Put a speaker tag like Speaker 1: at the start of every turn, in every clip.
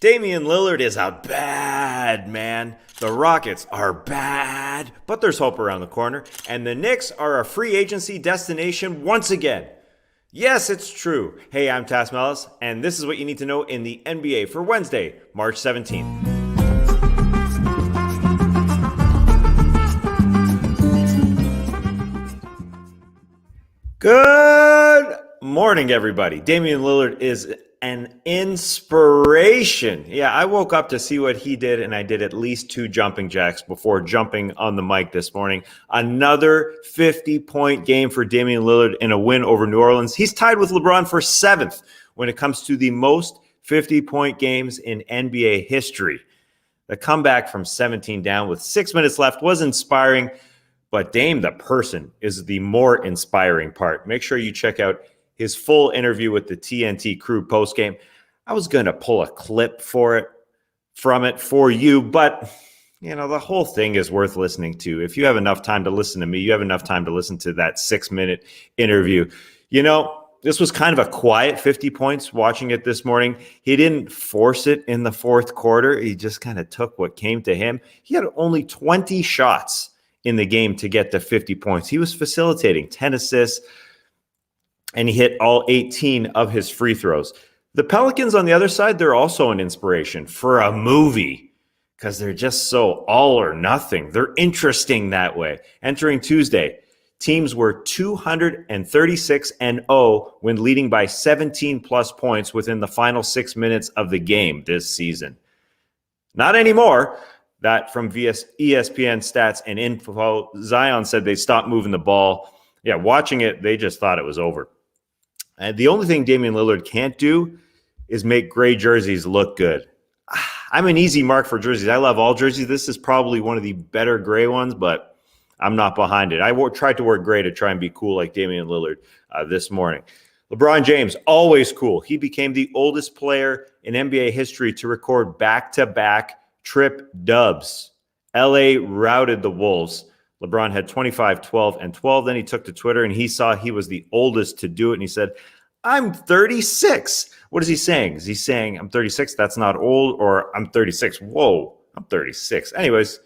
Speaker 1: Damian Lillard is a bad man. The Rockets are bad, but there's hope around the corner. And the Knicks are a free agency destination once again. Yes, it's true. Hey, I'm Tas Melas, and this is what you need to know in the NBA for Wednesday, March 17th. Good morning, everybody. Damian Lillard is an inspiration. Yeah, I woke up to see what he did, and I did at least 2 jumping jacks before jumping on the mic this morning. Another 50-point game for Damian Lillard in a win over New Orleans. He's tied with LeBron for 7th when it comes to the most 50-point games in NBA history. The comeback from 17 down with 6 minutes left was inspiring, but Dame, the person, is the more inspiring part. Make sure you check out his full interview with the TNT crew postgame. I was going to pull a clip from it for you, but the whole thing is worth listening to. If you have enough time to listen to me, you have enough time to listen to that 6-minute interview. This was kind of a quiet 50 points watching it this morning. He didn't force it in the fourth quarter. He just kind of took what came to him. He had only 20 shots in the game to get to 50 points. He was facilitating 10 assists, and he hit all 18 of his free throws. The Pelicans, on the other side, they're also an inspiration for a movie because they're just so all or nothing. They're interesting that way. Entering Tuesday, teams were 236-0 when leading by 17-plus points within the final 6 minutes of the game this season. Not anymore. That from ESPN stats and info. Zion said they stopped moving the ball. Yeah, watching it, they just thought it was over. And the only thing Damian Lillard can't do is make gray jerseys look good. I'm an easy mark for jerseys. I love all jerseys. This is probably one of the better gray ones, but I'm not behind it. I tried to wear gray to try and be cool like Damian Lillard this morning. LeBron James, always cool. He became the oldest player in NBA history to record back-to-back trip dubs. LA routed the Wolves. LeBron had 25, 12, and 12. Then he took to Twitter and he saw he was the oldest to do it. And he said, I'm 36. What is he saying? Is he saying I'm 36? That's not old. Or I'm 36. Whoa, I'm 36. Anyways,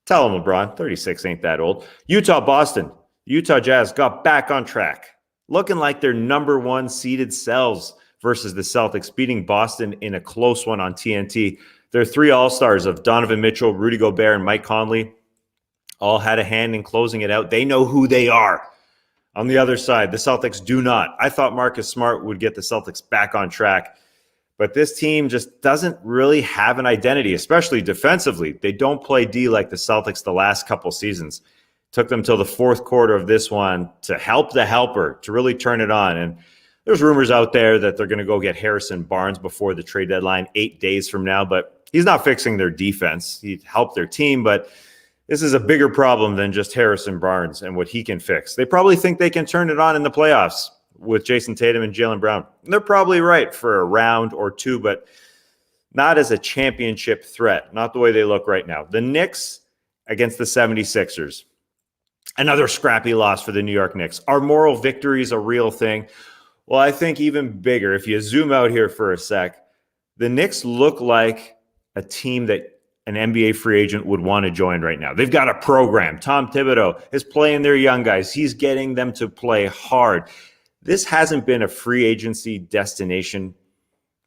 Speaker 1: tell him, LeBron, 36 ain't that old. Utah, Boston. Utah Jazz got back on track, looking like their number 1 seeded selves versus the Celtics, beating Boston in a close one on TNT. Their 3 all-stars of Donovan Mitchell, Rudy Gobert, and Mike Conley all had a hand in closing it out. They know who they are. On the other side, the Celtics do not. I thought Marcus Smart would get the Celtics back on track, but this team just doesn't really have an identity, especially defensively. They don't play D like the Celtics the last couple seasons. Took them till the fourth quarter of this one to help the helper, to really turn it on. And there's rumors out there that they're going to go get Harrison Barnes before the trade deadline 8 days from now, but he's not fixing their defense. He'd help their team, but this is a bigger problem than just Harrison Barnes and what he can fix. They probably think they can turn it on in the playoffs with Jason Tatum and Jaylen Brown. And they're probably right for a round or 2, but not as a championship threat, not the way they look right now. The Knicks against the 76ers. Another scrappy loss for the New York Knicks. Are moral victories a real thing? Well, I think even bigger, if you zoom out here for a sec, the Knicks look like a team that an NBA free agent would want to join right now. They've got a program. Tom Thibodeau is playing their young guys. He's getting them to play hard. This hasn't been a free agency destination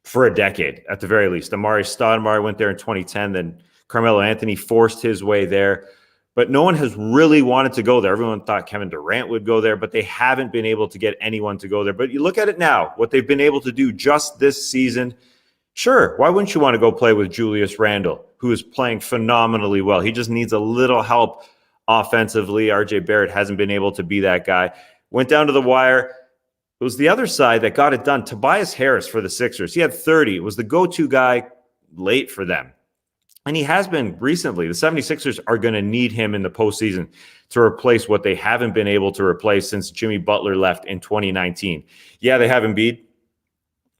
Speaker 1: for a decade, at the very least. Amari Stoudemire went there in 2010. Then Carmelo Anthony forced his way there. But no one has really wanted to go there. Everyone thought Kevin Durant would go there, but they haven't been able to get anyone to go there. But you look at it now, what they've been able to do just this season. Sure, why wouldn't you want to go play with Julius Randle, who is playing phenomenally well? He just needs a little help offensively. RJ Barrett hasn't been able to be that guy. Went down to the wire. It was the other side that got it done. Tobias Harris for the Sixers. He had 30. It was the go-to guy late for them. And he has been recently. The 76ers are going to need him in the postseason to replace what they haven't been able to replace since Jimmy Butler left in 2019. Yeah, they have Embiid.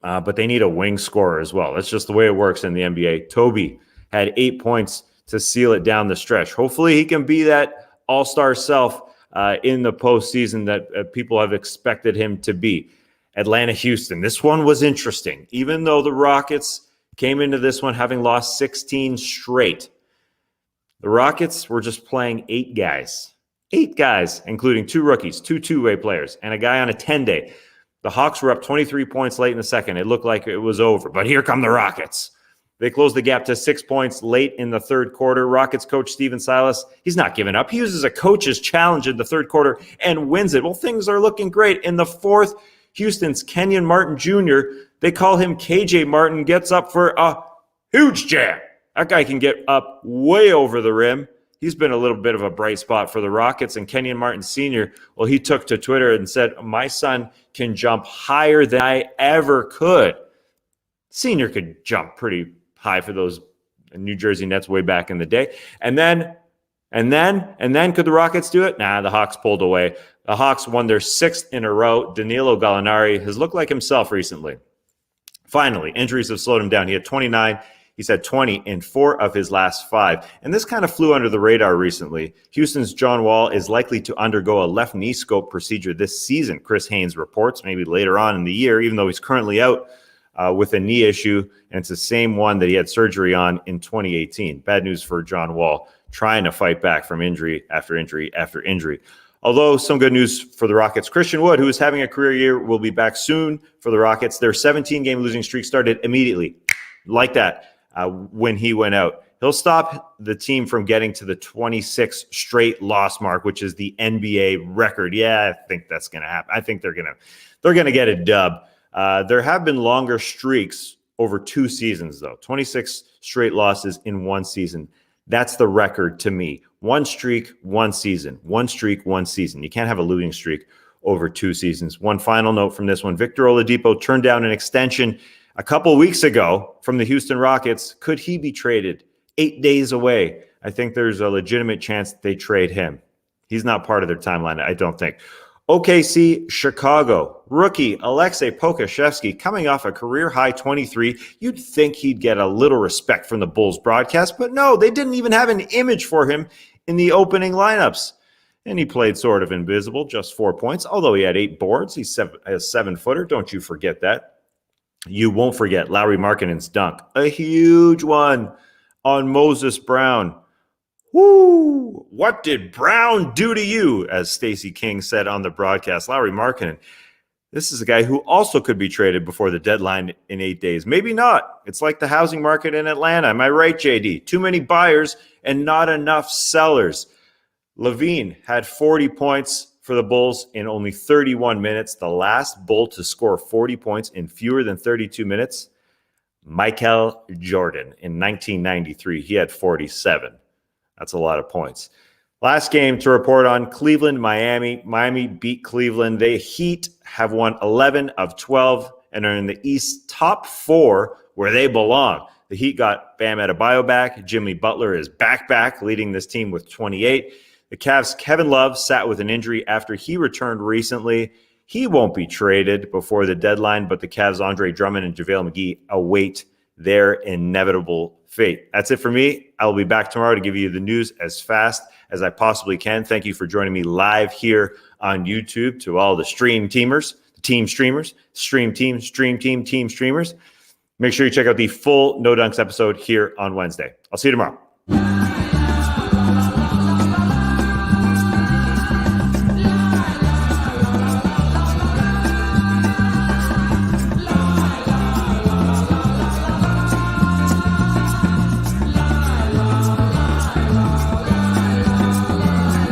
Speaker 1: But they need a wing scorer as well. That's just the way it works in the NBA. Toby had 8 points to seal it down the stretch. Hopefully he can be that all-star self in the postseason that people have expected him to be. Atlanta, Houston. This one was interesting. Even though the Rockets came into this one having lost 16 straight. The Rockets were just playing 8 guys, including 2 rookies, 2 two-way players, and a guy on a 10-day. The Hawks were up 23 points late in the second. It looked like it was over, but here come the Rockets. They closed the gap to 6 points late in the third quarter. Rockets coach Steven Silas, he's not giving up. He uses a coach's challenge in the third quarter and wins it. Well, things are looking great. In the fourth, Houston's Kenyon Martin Jr., they call him KJ Martin, gets up for a huge jam. That guy can get up way over the rim. He's been a little bit of a bright spot for the Rockets. And Kenyon Martin Sr., well, he took to Twitter and said, my son can jump higher than I ever could. Senior could jump pretty high for those New Jersey Nets way back in the day. And then could the Rockets do it? Nah, the Hawks pulled away. The Hawks won their 6th in a row. Danilo Gallinari has looked like himself recently. Finally, injuries have slowed him down. He had 29. He's had 20 in 4 of his last 5. And this kind of flew under the radar recently. Houston's John Wall is likely to undergo a left knee scope procedure this season, Chris Haynes reports, maybe later on in the year, even though he's currently out with a knee issue. And it's the same one that he had surgery on in 2018. Bad news for John Wall, trying to fight back from injury after injury after injury. Although some good news for the Rockets. Christian Wood, who is having a career year, will be back soon for the Rockets. Their 17-game losing streak started immediately, like that. When he went out. He'll stop the team from getting to the 26 straight loss mark, which is the NBA record. Yeah, I think that's going to happen. I think they're going to get a dub. There have been longer streaks over 2 seasons, though. 26 straight losses in 1 season. That's the record to me. 1 streak, 1 season. 1 streak, 1 season. You can't have a losing streak over 2 seasons. One final note from this one. Victor Oladipo turned down an extension a couple weeks ago from the Houston Rockets. Could he be traded 8 days away? I think there's a legitimate chance that they trade him. He's not part of their timeline, I don't think. OKC, Chicago. Rookie Aleksej Pokuševski coming off a career-high 23. You'd think he'd get a little respect from the Bulls broadcast, but no, they didn't even have an image for him in the opening lineups. And he played sort of invisible, just 4 points, although he had 8 boards. He's a 7-footer. Don't you forget that. You won't forget Lauri Markkanen's dunk, a huge one on Moses Brown. Woo! What did Brown do to you? As Stacey King said on the broadcast. Lauri Markkanen, this is a guy who also could be traded before the deadline in 8 days. Maybe not. It's like the housing market in Atlanta. Am I right, JD? Too many buyers and not enough sellers. Levine had 40 points for the Bulls in only 31 minutes. The last Bull to score 40 points in fewer than 32 minutes, Michael Jordan in 1993. He had 47. That's a lot of points. Last game to report on, Cleveland, Miami. Miami beat Cleveland. The Heat have won 11 of 12 and are in the East top 4 where they belong. The Heat got Bam Adebayo back. Jimmy Butler is back, leading this team with 28. The Cavs' Kevin Love sat with an injury after he returned recently. He won't be traded before the deadline, but the Cavs' Andre Drummond and JaVale McGee await their inevitable fate. That's it for me. I will be back tomorrow to give you the news as fast as I possibly can. Thank you for joining me live here on YouTube. To all the stream teamers, team streamers, stream team, team streamers. Make sure you check out the full No Dunks episode here on Wednesday. I'll see you tomorrow.